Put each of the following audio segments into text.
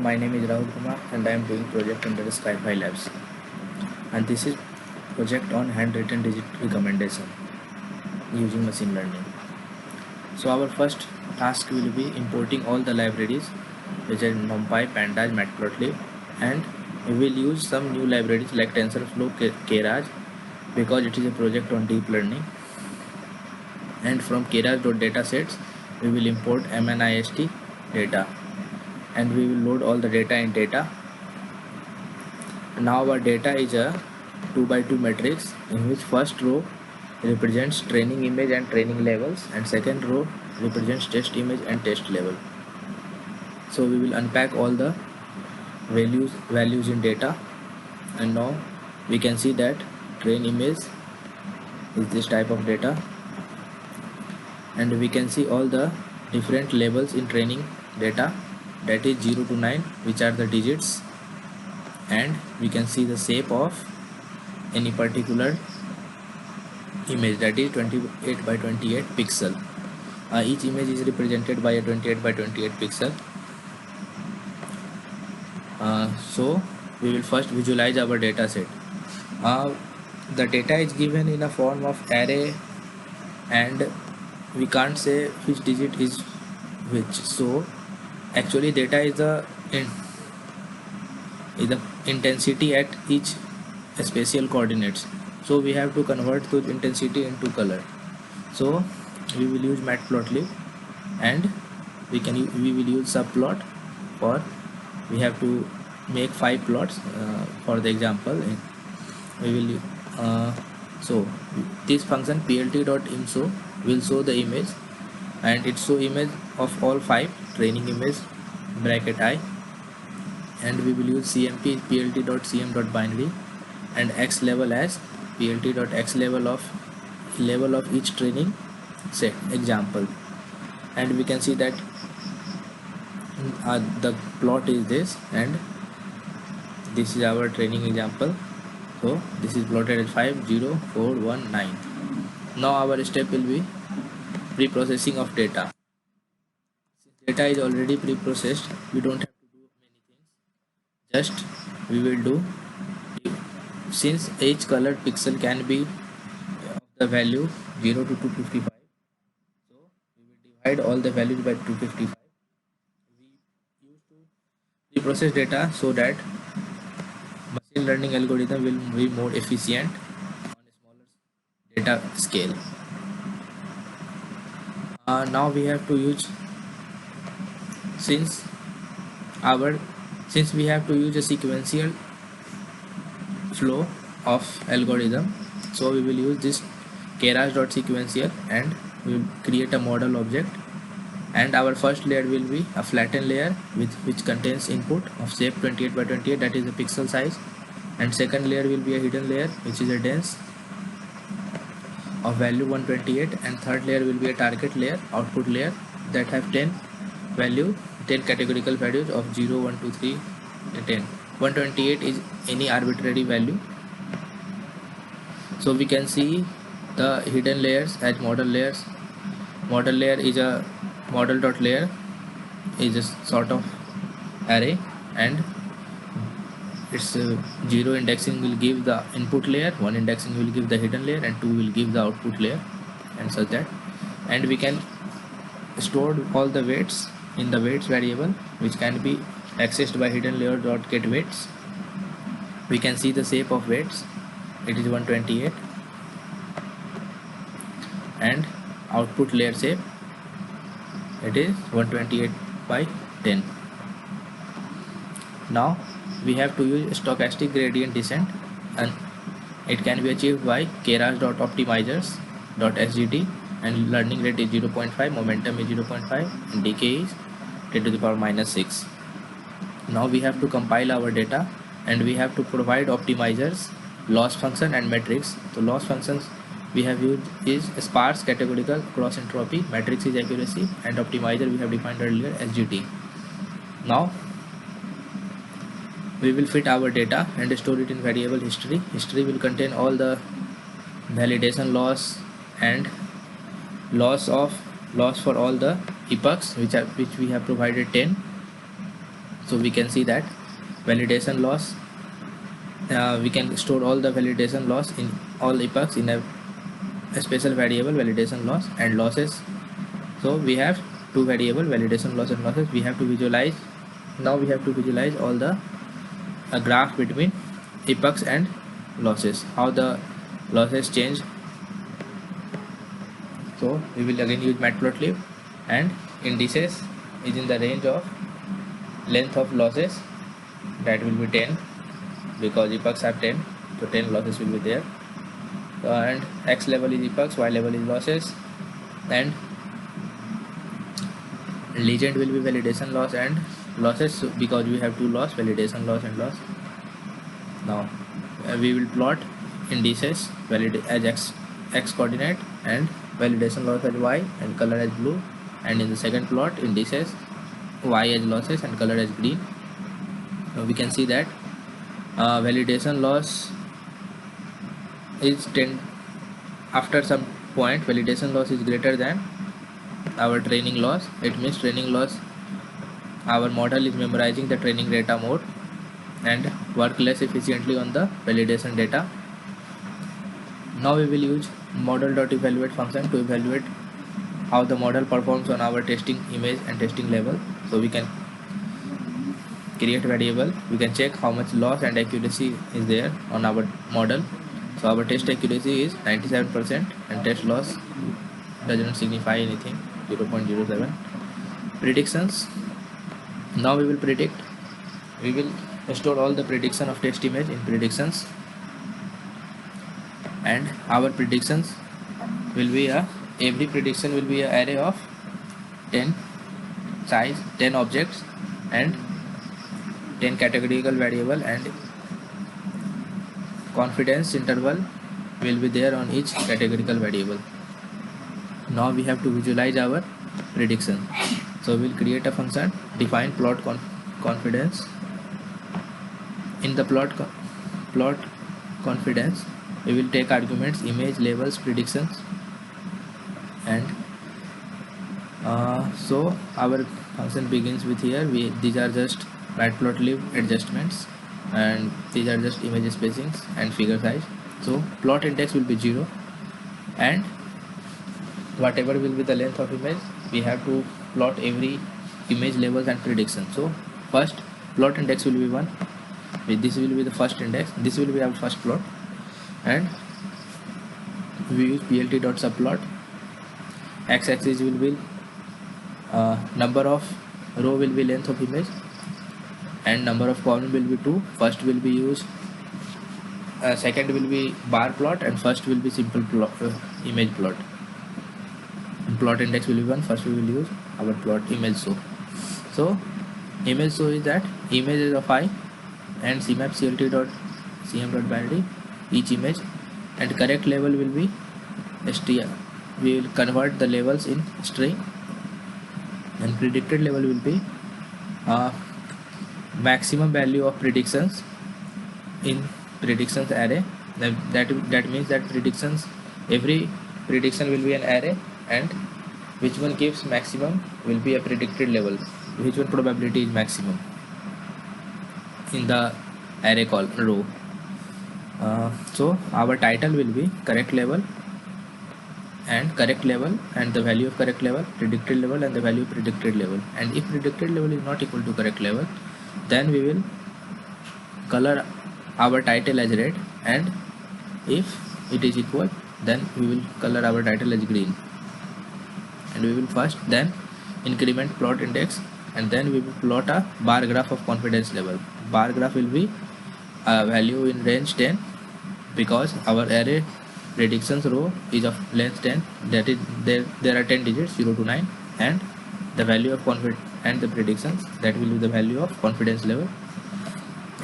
my name is Rahul Kumar and I am doing project under Skyfi Labs. And this is project on handwritten digit recommendation using machine learning. So our first task will be importing all the libraries which are NumPy, Pandas, Matplotlib, and we will use some new libraries like TensorFlow, Keras, because it is a project on deep learning. And from keras.datasets we will import MNIST data and we will load all the data in data. Now our data is a 2 by 2 matrix in which first row represents training image and training levels and second row represents test image and test level. So we will unpack all the values in data, and now we can see that train image is this type of data, and we can see all the different levels in training data, that is 0 to 9, which are the digits, and we can see the shape of any particular image, that is 28 by 28 pixel. Each image is represented by a 28 by 28 pixel. So we will first visualize our data set. The data is given in a form of array and we can't say which digit is which. So actually data is the intensity at each spatial coordinates. So we have to convert those intensity into color. So we will use Matplotlib and we will use subplot for we have to make 5 plots for the example. We will so this function plt.imshow will show the image and it show image of all 5 training image bracket I, and we will use cmp plt.cm.binary and x level as plt.x level of each training set example, and we can see that the plot is this and this is our training example. So this is plotted as 5 0 4 1 9. Now our step will be pre-processing of data. Since data is already pre-processed, we don't have to do many things. Just we will do, since each colored pixel can be of the value 0 to 255, so we will divide all the values by 255. We used to pre-process data so that machine learning algorithm will be more efficient on a smaller data scale. Now we have to use, since we have to use a sequential flow of algorithm, so we will use this keras.sequential and we will create a model object, and our first layer will be a flattened layer which contains input of shape 28 by 28, that is the pixel size, and second layer will be a hidden layer which is a dense of value 128, and third layer will be a target layer, output layer, that have 10 categorical values of 0 1 2 3 10. 128 is any arbitrary value. So we can see the hidden layers as model layers. Model layer is a model.layer is a sort of array, and its 0 indexing will give the input layer, 1 indexing will give the hidden layer, and 2 will give the output layer, and such that. And we can store all the weights in the weights variable which can be accessed by hidden layer.get weights. We can see the shape of weights, it is 128, and output layer shape, it is 128 by 10. Now we have to use stochastic gradient descent, and it can be achieved by keras.optimizers.sgt, and learning rate is 0.5, momentum is 0.5, and decay is 10 to the power minus 6. Now we have to compile our data and we have to provide optimizers, loss function and metrics. So loss functions we have used is sparse, categorical, cross entropy, matrix is accuracy, and optimizer we have defined earlier SGT. Now we will fit our data and store it in variable history. History will contain all the validation loss and loss for all the epochs which we have provided 10, So we can see that validation loss, we can store all the validation loss in all epochs in a special variable validation loss and losses. So we have two variable validation loss and losses. We have to visualize, now we have to visualize all the graph between epochs and losses, how the losses change. So we will again use matplotlib, and indices is in the range of length of losses, that will be 10 because epochs have 10, so 10 losses will be there. And x level is epochs, y level is losses, and legend will be validation loss and losses, so because we have two loss, validation loss and loss. Now we will plot indices as x coordinate and validation loss as y and color as blue, and in the second plot indices y as losses and color as green. Now we can see that validation loss is 10. After some point validation loss is greater than our training loss. It means training loss, our model is memorizing the training data more and work less efficiently on the validation data. Now we will use model.evaluate function to evaluate how the model performs on our testing image and testing level. So we can create variable, we can check how much loss and accuracy is there on our model. So our test accuracy is 97% and test loss doesn't signify anything, 0.07. Predictions, now we will predict, we will store all the prediction of test image in predictions, and our predictions will be every prediction will be an array of 10 size, 10 objects and 10 categorical variable, and confidence interval will be there on each categorical variable. Now we have to visualize our prediction. So we'll create a function, define plot confidence. In the plot confidence, we will take arguments image, labels, predictions, and so our function begins with here. These are just matplotlib adjustments, and these are just image spacings and figure size. So plot index will be 0, and whatever will be the length of image, we have to plot every image, labels and prediction. So first plot index will be 1, this will be the first index, this will be our first plot, and we use plt.subplot. x-axis will be number of row will be length of image, and number of column will be 2. First will be used, second will be bar plot, and first will be simple plot, image plot. Plot index will be 1, first we will use our plot image show. So image show is that image is of I, and cmap clt.cm.binary each image, and correct label will be str. We will convert the labels in string, and predicted label will be maximum value of predictions in predictions array. That means that predictions, every prediction will be an array, and which one gives maximum will be a predicted level, which one probability is maximum in the array call row. So our title will be correct level and the value of correct level, predicted level and the value of predicted level. And if predicted level is not equal to correct level, then we will color our title as red, and if it is equal, then we will color our title as green. And we will first then increment plot index, and then we will plot a bar graph of confidence level. Bar graph will be a value in range 10, because our array predictions row is of length 10, that is there are 10 digits 0 to 9, and the value of confidence and the predictions, that will be the value of confidence level.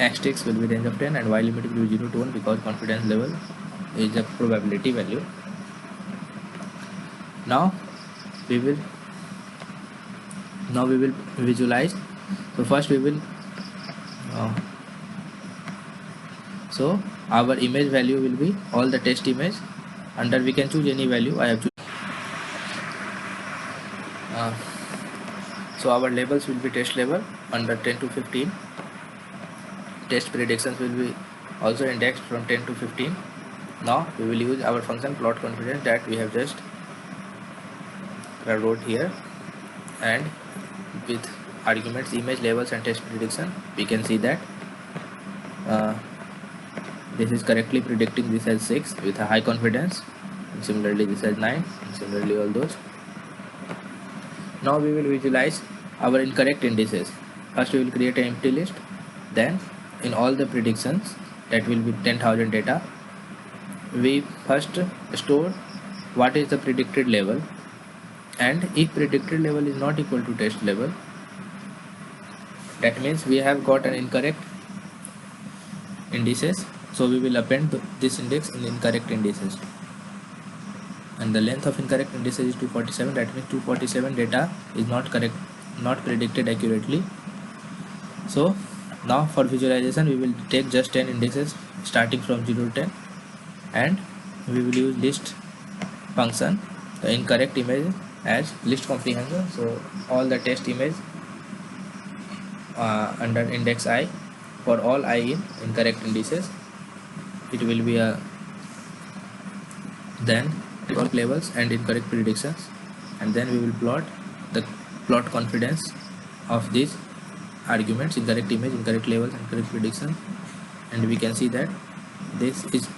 X will be range of 10, and y limit will be 0 to 1, because confidence level is a probability value. Now we will visualize. So first we will so our image value will be all the test image. Under we can choose any value. I have choose. So our labels will be test level, under 10 to 15. Test predictions will be also indexed from 10 to 15. Now we will use our function plot confidence that we have just wrote here, and with arguments image, labels and test prediction, we can see that this is correctly predicting this as 6 with a high confidence, and similarly this as 9, and similarly all those. Now we will visualize our incorrect indices. First we will create an empty list, then in all the predictions, that will be 10,000 data, we first store what is the predicted level, and if predicted level is not equal to test level, that means we have got an incorrect indices, so we will append this index in incorrect indices, and the length of incorrect indices is 247. That means 247 data is not correct, not predicted accurately. So now for visualization we will take just 10 indices starting from 0 to 10, and we will use list function, the incorrect image as list comprehension. So all the test image under index I, for all I in incorrect indices, it will be a then correct levels and incorrect predictions, and then we will plot the plot confidence of these arguments: incorrect image, incorrect labels, and correct prediction. And we can see that this is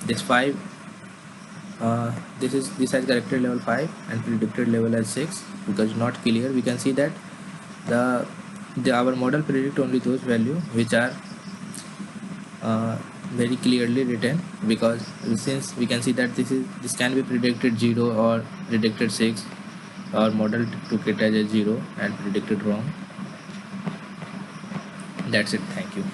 this 5 this has corrected level 5 and predicted level as 6 because not clear. We can see that our model predict only those values which are very clearly written, because since we can see that this can be predicted 0 or predicted 6, our model took it as a 0 and predicted wrong. That's it. Thank you.